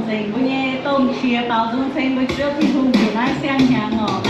dành với nhé tôm chia bao dung thêm với trước thì hùng của nai Siang-hnyangx ngỏ.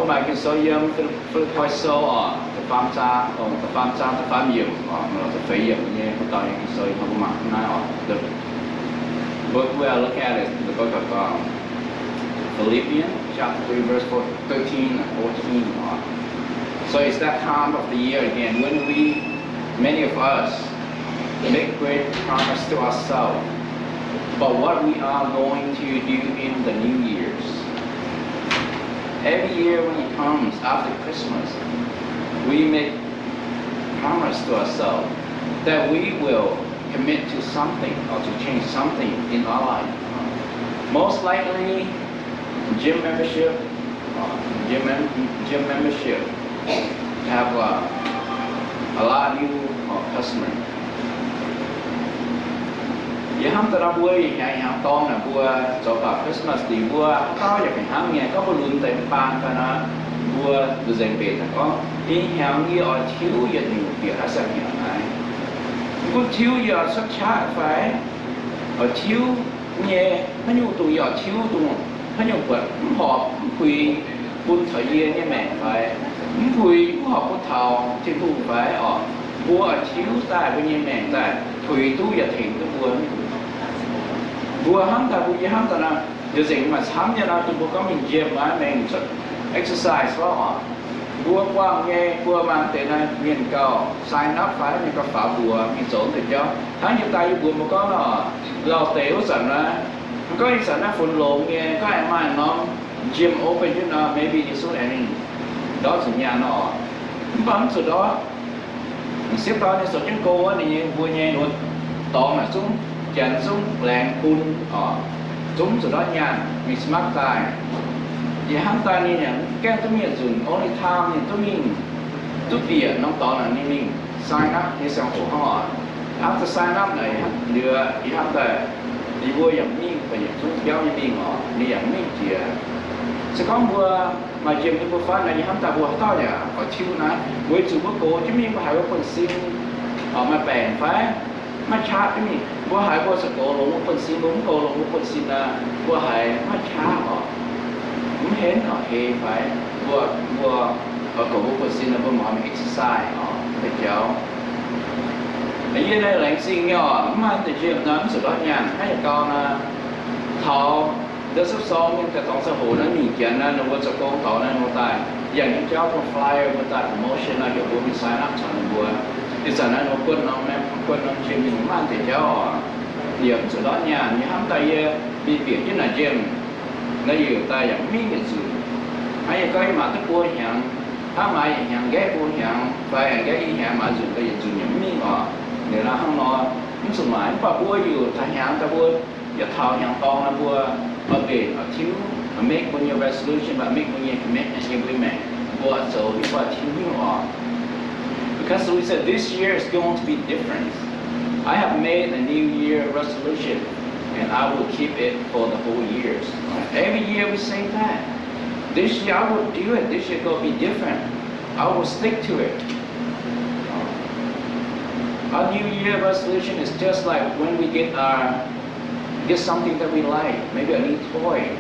hôm nay cái số yếm phải coi số cái phàm cha cái phàm yếm nó sẽ phải yếm như cái tao những cái số không có mặc này the book we are look at is the book of Philippians chapter 3 verse 13 and 14. So it's that time of the year again when many of us make great promise to ourselves about what we are going to do in the New Year's. Every year when it comes after Christmas, we make promise to ourselves that we will commit to something or to change something in our life. Most likely, gym membership have a lot of new customers. Vậy hâm ta ra bữa ngày hàng Tong là bữa cho cả Christmas thì bữa có giờ phải hâm nghe có bữa luôn tại bàn phải là bữa được dành về là có đi hàng như ở thiếu giờ nhiều việc đã sang nhiều này cũng thiếu giờ xuất chát phải ở thiếu nghe nó nhiều tụi giờ thiếu tụi nó nhiều bữa họ quỳ buôn thời gian như mẹ phải quỳ họ buôn thầu trên tụ phải ở bữa thiếu tại bên như mẹ tại quỳ tu giờ thiền cái bữa bữa hâm ta bữa hâm ta là giờ gì mà sáng giờ nào tụi bữa có mình gym mà mình exercise đó bữa qua nghe bữa mang tiền này miền cao sign up phải mình có phá bữa mình trốn được cho tháng như tay bữa mà có nó lò téo sẵn ra có những sẵn ra phun lộn nghe có ai mà nó gym open chứ nó maybe you should any đó là nhà nó bấm từ đó xếp đó nên số chân cô á thì bữa nghe luôn to mà xuống chặn xuống làng phun xuống từ đó nhà mình smart tài vì hắn taนี่เนี่ยแก้ตัวมีจุน only time เนี่ยตัวมีตัวเปลี่ยนน้องตอนนั้นนี่ sign up ในสังหัวห้อ after sign up nàyเหลืออีhắn ta đi vôอย่างนี้ไปอย่างทุกเย้าอย่างนี้นี่อย่างนี้เจียsẽ có bữa mà chiều như bữa phát này hắn ta bữa to nhỉ ở chiều này buổi chiều bữa cố chứ mình phải có phần xin mà bèn phải mà chát chứ mình bữa hai bữa sẽ cố lủng phần xin lủng cố lủng phần xin là bữa hai mà chát cũng hến thì phải vừa ở cổ bộ xin là vừa mọi mình exercise để cháu ở dưới đây là anh xin nhỏ mà từ chiều nó sự đó nhàn hay con thọ đứa sắp xong nhưng cái tổng xã hội nó nhìn chán nó vừa cho con thọ nó tài dành những cháu con flyer vừa tài promotion là kiểu mình sign up cho nó vừa thì giờ nó quân nó chiều mình mang thì cháu điểm sự đó nhàn như hắm tay bị biển chứ là gym nó nhiều ta dạng miếng cái gì hay cái mà tức buôn hàngถ้ามาอย่างแก้บุญอย่างไปอย่างแก้อีอย่างมาจุดก็อย่างจุดอย่างนี้เดี๋ยวเราข้างนอกมันสมัยป่ะบัวอยู่ทางอย่างแต่บัวอย่าเท่าอย่างตองนะบัวเอาเปลี่ยนเอาทิ้ว make when your resolution but make when your commitment you implement บัวโซ่ที่บัวทิ้วนี่because we said this year is going to be different I have made a New Year resolution and I will keep it for the whole years. Every year we say that. This year I will do it. This year will be different. I will stick to it. Our New Year resolution is just like when we get something that we like. Maybe a new toy.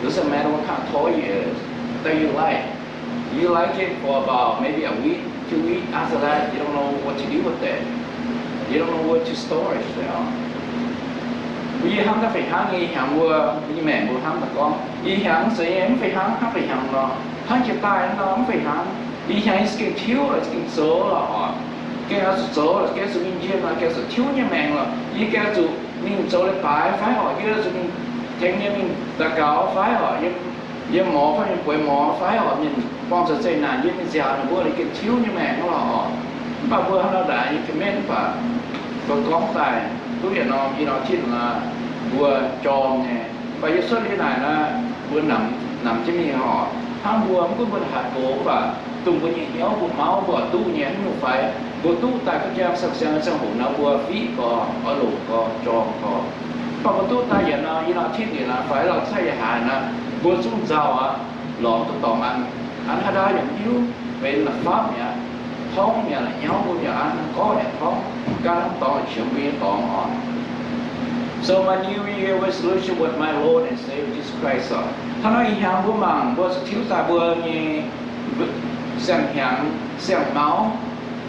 Doesn't matter what kind of toy it is that you like. You like it for about maybe a week, 2 weeks. After that, you don't know what to do with it. You don't know what to store it there. Vì hắn ta phải hắn nghi hàng vừa như mẹ vừa hắn ta con vì hắn sẽ em phải hắn nó hắn chịu tay nó không phải hắn vì hắn cái thiếu là cái số là cái số là cái số mình chia là cái số thiếu như mẹ là vì cái số mình số là phải họ như số mình chẳng như mình ta cáo phải họ như mỏ phải như quậy mỏ phải họ nhìn con sẽ là như mình già nó vừa là cái thiếu như mẹ nó là họ và vừa hắn nó đã như cái men và có tài tôi hiện nó khi nó chỉ là vừa tròn nè và cái số như này là vừa nằm trên miệng họ tham vừa cũng có vừa hạt cổ và tung với những nhóm vừa máu vừa tu nhẹ như phải vừa tu tại các trang sạc sang sang hồn nó vừa phí có ở lục có tròn có và vừa tu tại hiện nó như nó chỉ thì là phải là sai hại là vừa xuống giàu á lọ tôi tỏng ăn hay đóอย่างyếu về là pháp nhỉ thông nhỉ là nhau của nhà ăn có để thông các tỏ chuẩn bị tỏ on. So my New Year resolution with my Lord and Savior Jesus Christ 他nói hàng bữa màng bữa thiếu ta bữa như sang máu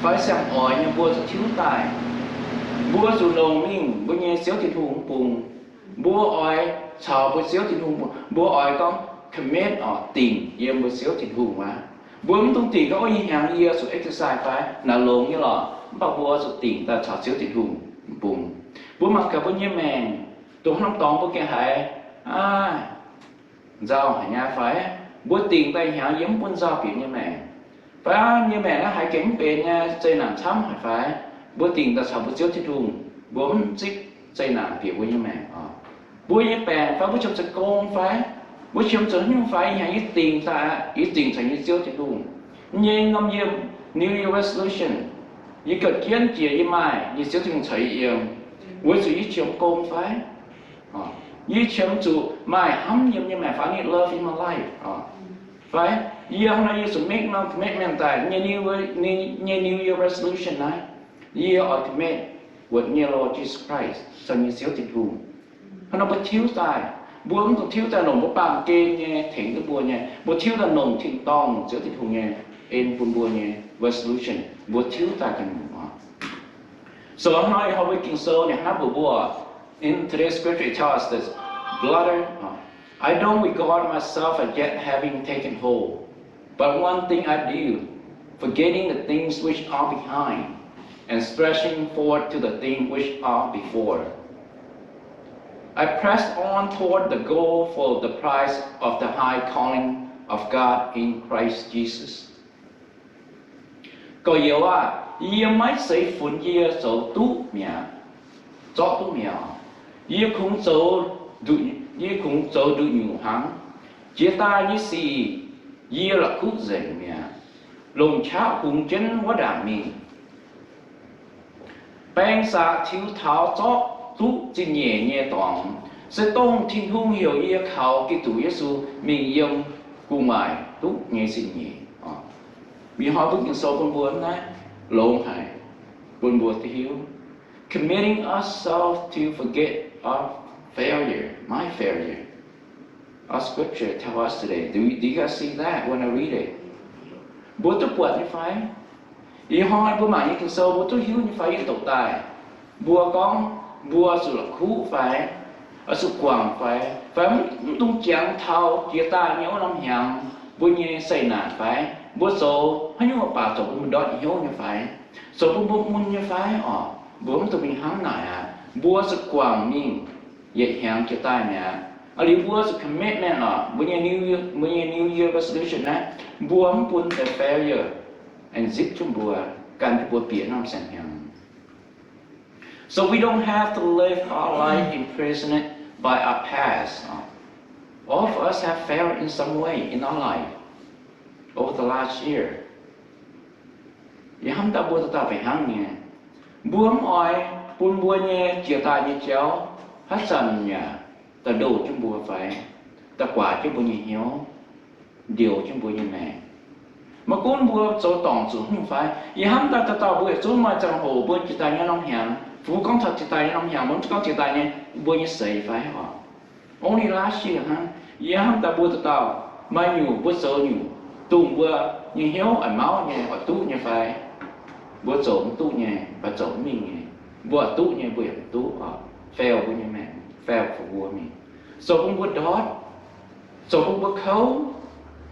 phải sang ỏi như bữa thiếu tài bữa dù nồng mình bữa như xíu thì hùng bùng bữa ỏi chào bữa xíu thì hùng bữa ỏi con commit ở tiền yếm bữa xíu thì hùng mà bữa mình tung tiền có ý hàng yếm sự exercise phải là lồng như là bao bữa sự tiền ta chào xíu thì hùng bùng bữa mà cả bữa như mèn tụi nó tòng bữa kia hay giao hả nhà phải bữa tiền tay hả giống quân giao kiểu như mẹ phải như mẹ nó hãy kiếm về nha chơi làm chấm phải bữa tiền ta sao bữa trước thì luôn bữa chích chơi làm việc với như mẹ bữa như mẹ phải bữa trong sẽ con phải bữa trong sẽ nhưng phải hãy ít tiền ta ít tiền thành như trước thì luôn nhưng năm như New Year resolution như cái kiến chia như mai như trước thì mình thấy yêu với sự ít trong con phải như chấm chủ mai hâm như mẹ phải need love in my life phải như hôm nay you make no commitment tại như New Year resolution này you are commit with new Lord Jesus Christ so như xíu tình hùng nó bất thiếu tài buông còn thiếu tài nồng bất bằng kê nghe thỉnh cái buồn nghe bất thiếu tài nồng thỉnh tong xíu tình hùng nghe in buồn nghe resolution bất thiếu tài cần so hôm nay họ với kinh sâu này hát bùa in today's scripture it tells us this brother I don't regard myself as yet having taken hold but one thing I do forgetting the things which are behind and stretching forward to the things which are before I press on toward the goal for the prize of the high calling of God in Christ Jesus ก็有啊也ไม่ใช่ฝนเยี่ยโจตุเมียโจตุเมีย也空走ดูอยู่หังเจตายยี่สี่ยี่ละคุเจงเมียลงช้าคงเจนวัดามีแปลงสาทิวเท้าโจตุจินเย่เย่ตองsẽ tông thiên hung hiểu yêu khảo cái chủ Giêsu mình yêu cùng mài lúc nghe xin nhỉ vì họ bước những sâu con buồn này lộn hại buồn buồn thì hiếu committing ourselves to forget our failure my failure our scripture tell us today do you guys see that when I read it buồn tôi buồn như phải vì họ buồn mà những sâu buồn tôi hiếu như phải những tộc tài buồn con buồn sự là khú phải ở sự quảng phải tung chén thao chia ta nhớ năm hàng bữa nhẹ say nản phải bữa số hay nhưng mà bà tổ mình đón hiếu như phải số bữa mun như phải bữa tụi mình hăng nải bữa sự quảng mình dễ hàng chia ta nhà ở đây bữa sự commitment bữa nhẹ New Year resolution này bữa pun the failure and zip chung bữa cần bữa biển năm sang hàng so we don't have to live our life imprisoned by our past. All of us have failed in some way in our life over the last year. Vì hâm ta buồn ta phải hăng nhé. Buông oi, buồn buồn nhé, chia tay như chéo, hát sần nhé, ta đổ trong bùa phải, ta quả trong bùa như hiếu, điều trong bùa như mẹ. Mà con bùa chỗ tổng chủ không phải, vì hâm ta bùa chỗ mà chẳng hồ bùa chia tay như nông hàng. Phụ con thật chia tay nông hàng, muốn con chia tay nhé, bùa như sấy phải họ. Only last year, vì hâm ta bùa tao, mai nhủ bùa sơ nhủ, tùng bùa như hiếu ở máu nhé, ở tụ như phải. Bùa trộm tụ nhé, và trộm mình nhé. Bùa tụ nhé, bùa tụ fail bùa như mẹ, fail của bùa mình. So cũng bùa đót, so cũng bùa khấu,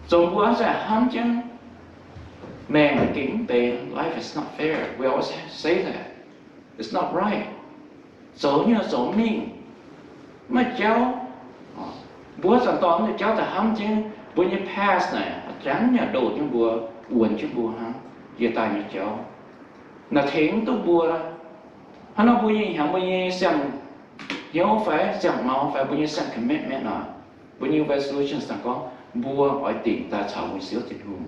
so bùa sẽ hâm chân. Man, the king, life is not fair. We always say that. It's not right. Số như số mình. Mà cháu, bố sản tóm thì cháu ta hâm chứ. Bố như past này, trắng nhà đổ trong bùa, uẩn trong bùa hả? Giờ ta như cháu. Là thính tốt bùa ra. Hắn nói bùa như hẳn bùa như xem, hiếu phải, xem máu phải, bùa như xem commitment nào. Bùa như resolutions là có, bùa hỏi tỉnh ta chào một xíu thịt hùng.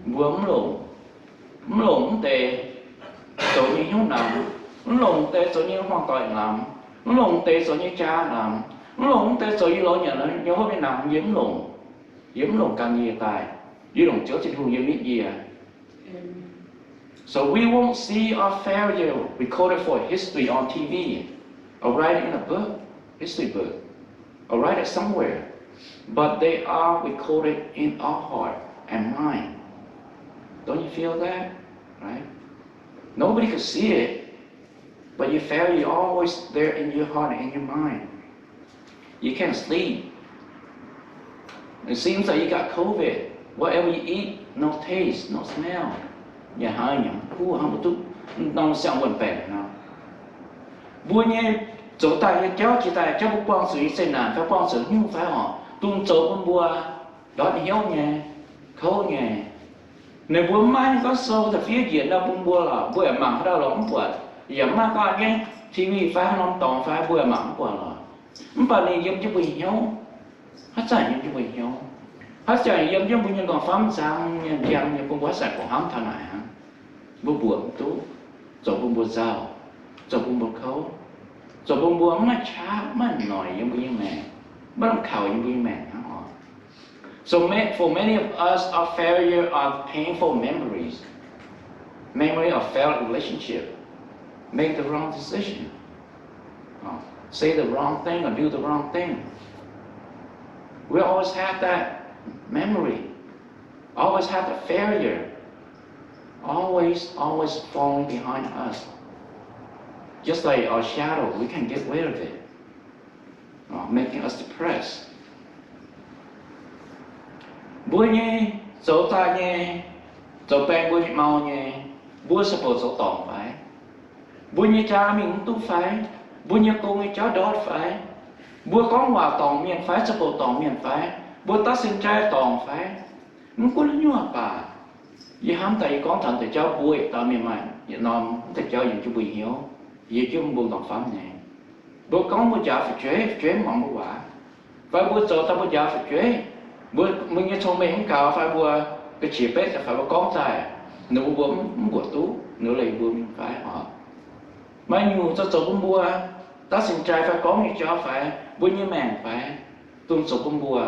Bùa ấm lộn tệ, chỗ như hiếu nằm, ấm lộn tệ chỗ như hoàng tội làm, ấm lộn tệ chỗ như cha làm, ấm lộn tệ chỗ như lỗi nhà nó nhớ hôm nào yếm lộn càng nhiều tài, như lộn chỗ thịt hùng yếm ít gì à. So we won't see our failure recorded for history on TV, or write it in a book, history book, or write it somewhere. but they are recorded in our heart and mind. Don't you feel that? Right? Nobody can see it, but your failure is always there in your heart and in your mind. You can't sleep. It seems like you got COVID. Whatever you eat, no taste, no smell. Nhà hai nhỉ, khu không có nông sang quần bèn nào. Buổi nhé, chỗ tại cháu chỉ tại cháu quang sự xây nàn, phải quang sự nhưng phải họ tung chỗ bên bùa, đó thì hiếu nhé, khâu nhé. Nếu bữa mai có sâu thì phía diện đâu bên bùa là bữa mặn đâu lỏng quật, giờ mai có anh nhé, TV phải non tòng phải bữa mặn quật là, không phải là giống như bình hiếu, hết giải giống như bình hiếu. Hết trời giống như những con phám sang dân như con quá sạch của hắn thằng này hả? Bố buồn tú, rồi bố buồn giàu, rồi bố buồn khấu, rồi bố buồn mà chá mà nổi giống như mẹ, bắt đầu khảo giống như mẹ hả họ. So for many of us, our failure are painful memories, memory of failed relationship, make the wrong decision, say the wrong thing or do the wrong thing. We always have that memory, always have the failure, always falling behind us. Just like our shadow, we can get rid of it, making us depressed. Bữa nhé, dấu ta nhé, dấu bèn bữa nhé mau nhé, bữa sắp bộ dấu tỏng phải, bữa nhé cha mình tu phải, bữa nhé cô nghe cháu đốt phải, bữa có hòa tỏng miền phải sắp bộ tỏng miền phải. Bữa ta sinh trai tòng phải, không có lý do bà. Vì hám tại con thần thì cháu bụi ta miền mạnh, vậy nòm thì cháu dùng chú bùi hiếu, vì chú buồn tòng pháp này. Bữa con bữa cháu phải chế mong bữa quả. Phải bữa cháu ta bữa cháu phải chế. Bữa mình như thông minh không cao phải bữa cái chỉ bếp là phải bữa con tài. Nếu bữa không bữa tú, nếu lấy bữa mình phải họ. Mà nhiều cho cháu bữa ta sinh trai phải có như cháu phải, bữa như mẹ phải, tuân cháu bữa.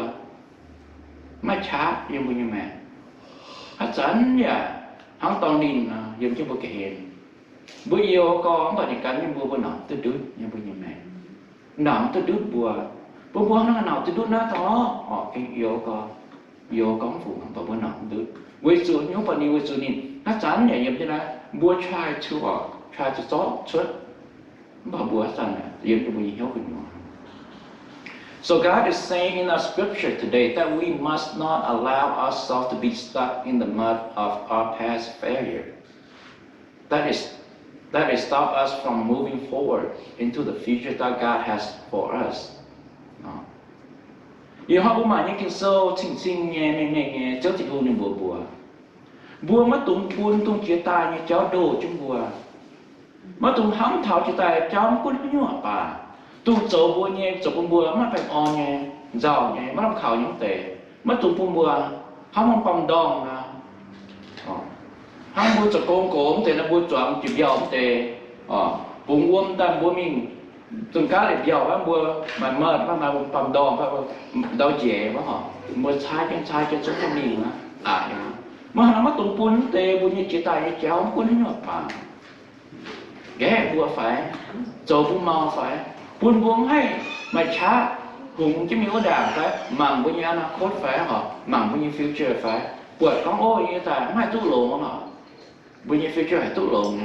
Mà chá giống như mẹ. Hát dẫn vậy, hắn toàn nhìn giống như bữa kể hiện. Bữa yêu có bà thì cắn như bữa nọ tôi đứt như mẹ. Nọ tôi đứt bữa nó nào tôi đứt nó đó. Cái yêu có phụ bà bữa nọ đứt. Với sự nhớ bà đi với sự nhìn. Hát dẫn vậy giống như là bữa try to solve. Bà bữa dẫn giống như bữa hiếu của nhau. So God is saying in our scripture today that we must not allow ourselves to be stuck in the mud of our past failure. That is stop us from moving forward into the future that God has for us. Yêu họ bố những kinh sâu chinh nghe cháu thì hôn những bùa mất tung chia tay như cháu đồ chung bùa mất tung hám thảo chia tay cháu mất có nhua bà. Tu chỗ bùa nhé, chỗ bùa mất phải on nhé, giàu nhé, mất làm khảo những tệ, mất tụng bùa, không bằng đòn à, không bùa chỗ công tệ là bùa chọn chụp giàu tệ, bùa uống ta bùa mình, từng cá để giàu á bùa mà mệt mà bằng đòn phải đau dễ quá họ, bùa sai cho số con mình á, mà nó mất tụng bùa tệ bùa như chỉ tay như cháu không có những ngọt mà, ghé bùa phải, chỗ bùa mau phải. Buồn hay mà chá hùng chứ mình có đảng phải màng với như anaconda phải họ màng với như future phải buộc con ôi như ta mai tu lộn họ với như future phải tu lộn nè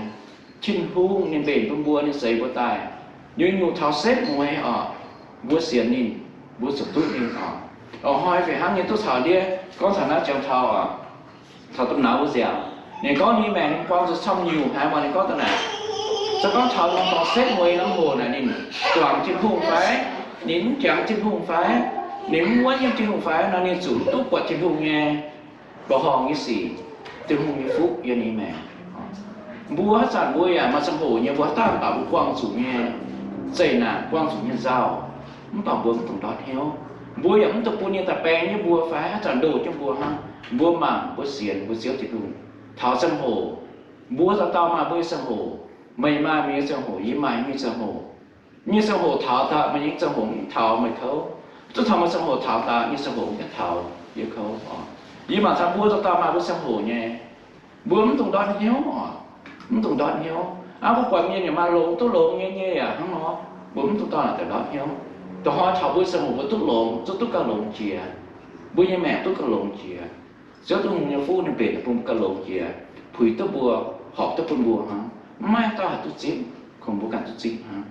chinh hung nên bền con bùa nên xây bùa tài như nhu tháo xếp ngoài họ bùa xiên nhìn bùa sụp tút nhìn họ hỏi phải hăng như tu thảo đi con thằng nào treo thảo thảo tụm não bùa dẻo nên có như mẹ nên con sẽ xong nhiều hai mà nên có tụi này. Sao con thảo lòng có xếp ngoài lắm hồ này nhìn toàn chim hùng phái nín chẳng chim hùng phái nín quá nhưng chim hùng phái nó nên chủ túc quả chim hùng nghe bỏ hòn như xỉ chim hùng như phúc như mẹ búa sản búa mà sang hồ như búa tam bảo búa quang chủ nghe dày nà quang chủ nhân giao không bảo búa tổng đó theo búa giống tập búa như tập bè như búa phái sản đồ trong búa ha búa mảng búa xiên búa xíu chim hùng thảo sang hồ búa ra tao mà búa sang hồ mày mà mi sang hồ ý mày mi sang hồ thảo ta mà những sang hồ thảo mày khâu tôi thảo mà sang hồ thảo ta như sang hồ cái thảo yêu khâu ý mà thằng búa ta mà búa sang hồ nhé búa không tùng đón hiếu không tùng đón hiếu áo búa quần như nhà mà lộn tôi lộn nghe à không nó búa không tùng đón là từ đón hiếu tụi họ chào bữa sang một túc lồng cho túc cả lồng chìa bữa như mẹ túc cả lồng chìa giờ tụi nhà phu nên bể bụng cả lồng chìa phủi túc bùa họ túc bùa hả mai tao hạt túc chín không bữa cả túc chín hả.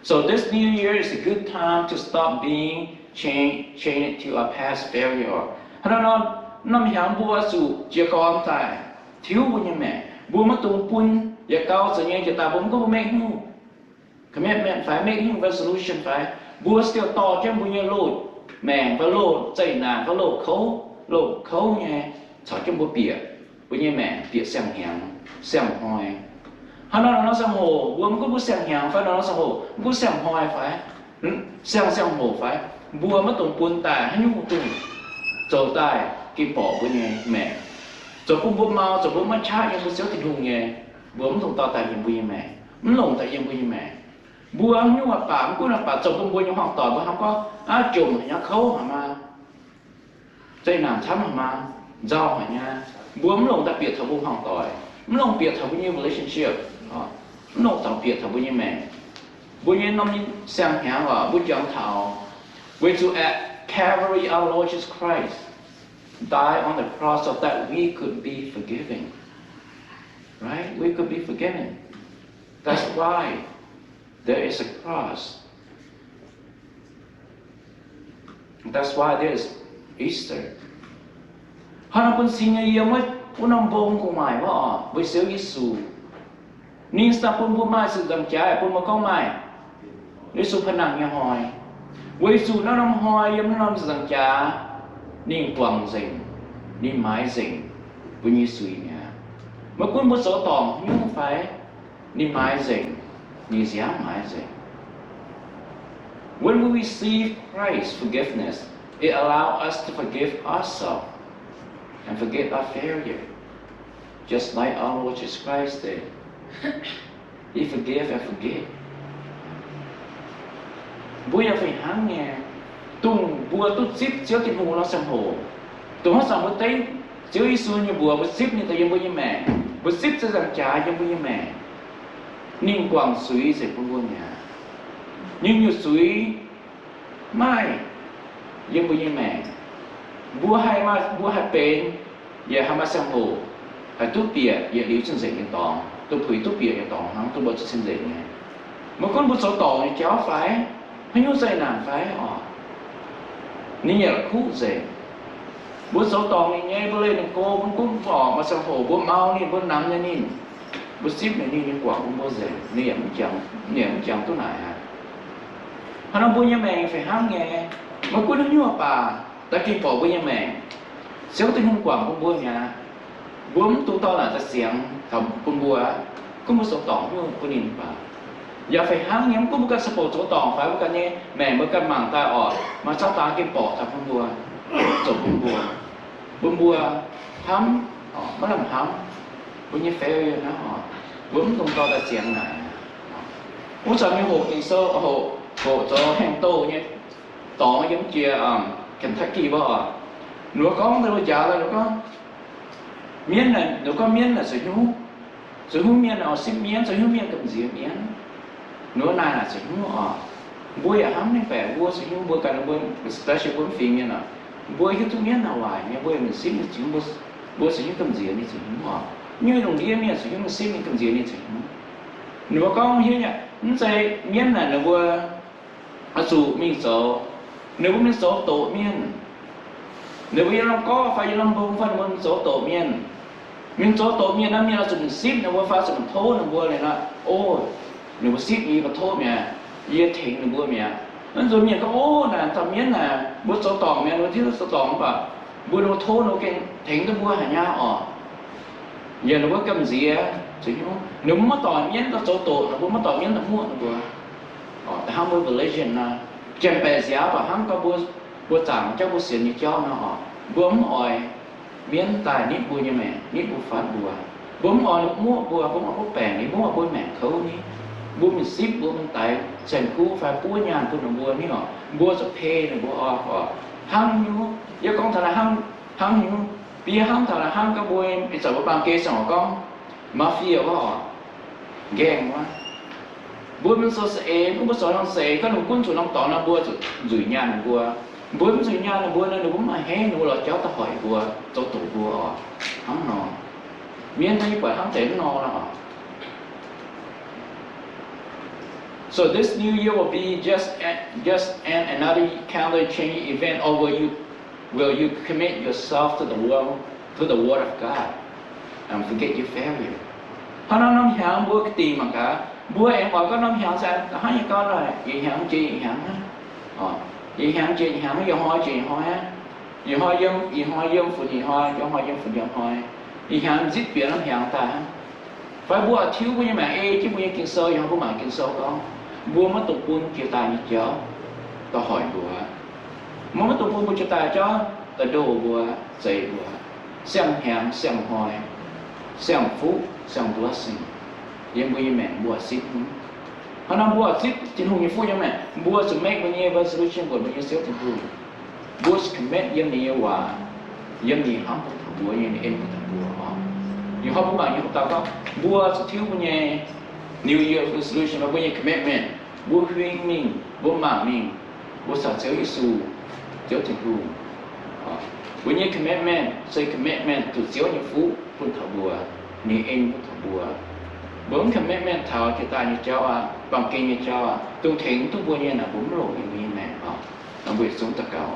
So this new year is a good time to stop being chained to our past failure. Nó năm hàng bùa sụ chia con tại thiếu bữa như mẹ bùa mất tung pun giờ cao giờ nghe giờ ta bấm có mẹ không commitment phải make new resolution phải bùa still to cho bùa như lột mẹ và lột dây nà và lột khấu nghe cho cho bùa bùa như mẹ bịa xem hoài hắn nói nó sang hồ bùa mới có bùa xem hàng phải nó sang hồ bùa xem hoài phải xem hồ phải bùa mất tung pun tại hắn nhung tung trầu tai cái bỏ bùa như mẹ rồi cũng bố mau rồi bố mất cha nhưng bố xéo thì hùng nghe bố không tao tại hiện bố như mẹ không lồng tại hiện bố như mẹ bố ông nhưng mà bà cũng là bà chồng không bố như hoàn toàn bố không có chùm hay nhá khâu hả mà dây nàng chấm hả mà rau hả nha bố không lồng đặc biệt thằng bố hoàn toàn không lồng biệt thằng bố như relationship không lồng đặc biệt thằng bố như mẹ bố như năm Siang-hnyangx ở bố chồng thảo when to at Calvary our Lord Jesus Christ died on the cross so that we could be forgiven. Right? We could be forgiven. That's why there is a cross. That's why there is Easter. Hắn pun singa ia mai pun ambong ko mai wa với Siêu Giêsu. Ni sa pun mai sự dầm trái pun mà có mai. Giêsu phanang nhà hỏi. Với Giêsu nó năm hỏi yếm nó năm dầm trái. Nên quăng dình, nên mái dình với như suy nha. Mà cũng một số tỏng nhưng không phải nên mái dình, nên dám mái dình. When we receive Christ's forgiveness, it allows us to forgive ourselves and forget our failure, just like our Lord Jesus Christ did. He forgave and forget. Bây giờ phải hăng nghe. Tung bùa tu ship chiếu cái hồ nó sang hồ, tụi họ sang một tay chiếu Giêsu như bùa ship như tay bùa như mẹ, bùa ship sẽ rằng trả như bùa như mẹ, ninh quang suy sẽ bùa nhà, nhưng như suy mai như bùa như mẹ, bùa hai bên, giờ hai mai sang hồ, hai tu bìa giờ liu chân dậy những tòng, tu phủi tu bìa những tòng hắn tu bớt chân dậy nghe, một con bùa số tòng thì cháu phải, hay nhú dậy nản phảiนี่อย่าคู่เสกบุษตองนี่บริเวณโกบุกุ้งฟอมาสังโหบุเมานี่บุน้ำนี่นี่บุซิบนี่นี่กว่าบุเสกนี่มันจังตัวไหนฮะพนักบุญยังแมงphảiห้ามแงมากุ้งนั่งยั่วป่าตะกี้ปอบุญยังแมงเสียวตึงกว่าบุญเนี่ยบุญตัวต่อหลังจะเสียงทำบุญบัวก็บุษตองบุญนินป่าอย่าไปห้างเงี้ยมันก็บุกสปอร์ตต่อไฟบุกเนี่ยแม่บุกหมั่งตาออกมาเจ้าตาเก็บปอดทำบุญบัวจบบุญบัวทำไม่ทำทำบุญยี่เฟลนะบุญตรงต่อแต่เสียงไหนบุญจะมีหัวกินโซ่หัวจะแห้งโตเนี่ยต่อยังเจียเข็มทักกี้บ่หนูก็ตัวจ่าเลยหนูก็เมียนน่ะหนูก็เมียนน่ะสวยหูเมียนเอาซิมเมียนสวยหูเมียนกับเสียเมียนnữa này là sẽ nhú bôi ở hắm nên phải bôi sẽ nhú bôi cả là bôi special bôi phim như nào bôi cái thứ miếng nào ngoài nha bôi mình xíu mình chỉ bôi sẽ nhú cầm gì như sẽ nhú như đồng điên như sẽ nhú mình xíu mình cầm gì như sẽ nhú nếu có như nhỉ nó sẽ miếng này là bôi dù mình số nếu mình số tổ miếng nếu bây giờ nó có phải làm bông phân mình số tổ miếng mình số tổ miếng nó miếng là dùng xíu nó bôi pha dùng thô nó bôi này là ô nếu mà ship gì mà thôi mẹ, ye thỉnh được bữa mẹ, nó rồi mẹ có ô nè, tao miếng nè, bữa số tòng mẹ nó thiếu số tòng bà, bữa nó thôi nó cái thỉnh được bữa hả nha giờ nó có cầm gì á, chứ nếu mà tòng miếng có số tổ, nó bữa tòng miếng nó mua nó bữa, ham bữa religion nè, chân bè giá và ham có bữa chẳng cho bữa xiên như cho nó bữa ỏi miếng tài nít bữa như mẹ, nít bữa phát bữa ỏi mua bữa bèn đi mua bữa mẹ khâu đi bố mình ship bố mình tại sành cú phải bố nhà tôi nó bố ní bố sẽ pay này bố hăng như giờ con thằng là hăng như bây giờ hăng thằng là hăng các bố em bây giờ bố bằng kê xong con mafia quá ghen quá bữa mình so sẽ cũng có so nó sẽ có nụ quân chủ nó tỏ nó bữa rủi nhà nó bữa bữa mình rủi nhà nó bữa nó cũng mà hết nó là cháu ta hỏi bữa cháu tụ bữa không nó miễn thấy phải không thể nó là So this new year will be just another calendar change event, or will you commit yourself to the word of God and forget your failure? Họ nói nông hàng bữa cái tiền mà cả bữa em gọi có nông hàng sao hai con rồi vậy hàng chị hàng á, vậy hàng chị hàng giờ hỏi chị hỏi á, giờ hỏi dân phụ gì hỏi giờ hỏi dân phụ dân hỏi, vậy hàng giết biển nông hàng ta phải bữa thiếu bữa mà chứ bữa kinh sâu giờ không có mà kinh sâu con bữa mất tục quân chiều tài như chó tao hỏi bữa mất tục quân chiều tài cho tao đồ bữa dậy bữa xem hàng xem hỏi xem phúc xem blessingยังบุญแม่บัวซิดเพราะนั้นบัวซิดจินหูยังฟูยังแม่บัวจะ make บุญยัง resolution บัวบุญยังเสียจินหูบัวจะ commit ยังนี่ว่ายังนี่ห้ามพูดบัวยังนี่เอ็นพูดบัวยังห้ามพูดบางยังตาก็บัวจะทิ้งบุญยัง New Year resolution บัวยัง commitment บัววิ่งมิ่งบัวหมามิ่งบัวสาวเจ้ายิสูเจ้าจินหูบัวยัง commitment say commitment ตัวเจ้ายังฟูพูดบัวนี่เอ็นพูดบัวbốn commitment thảo cho ta như cháu bằng kinh như cháu tung thỉnh tung buôn như là bốn lộ như mẹ nó bị xuống tất cả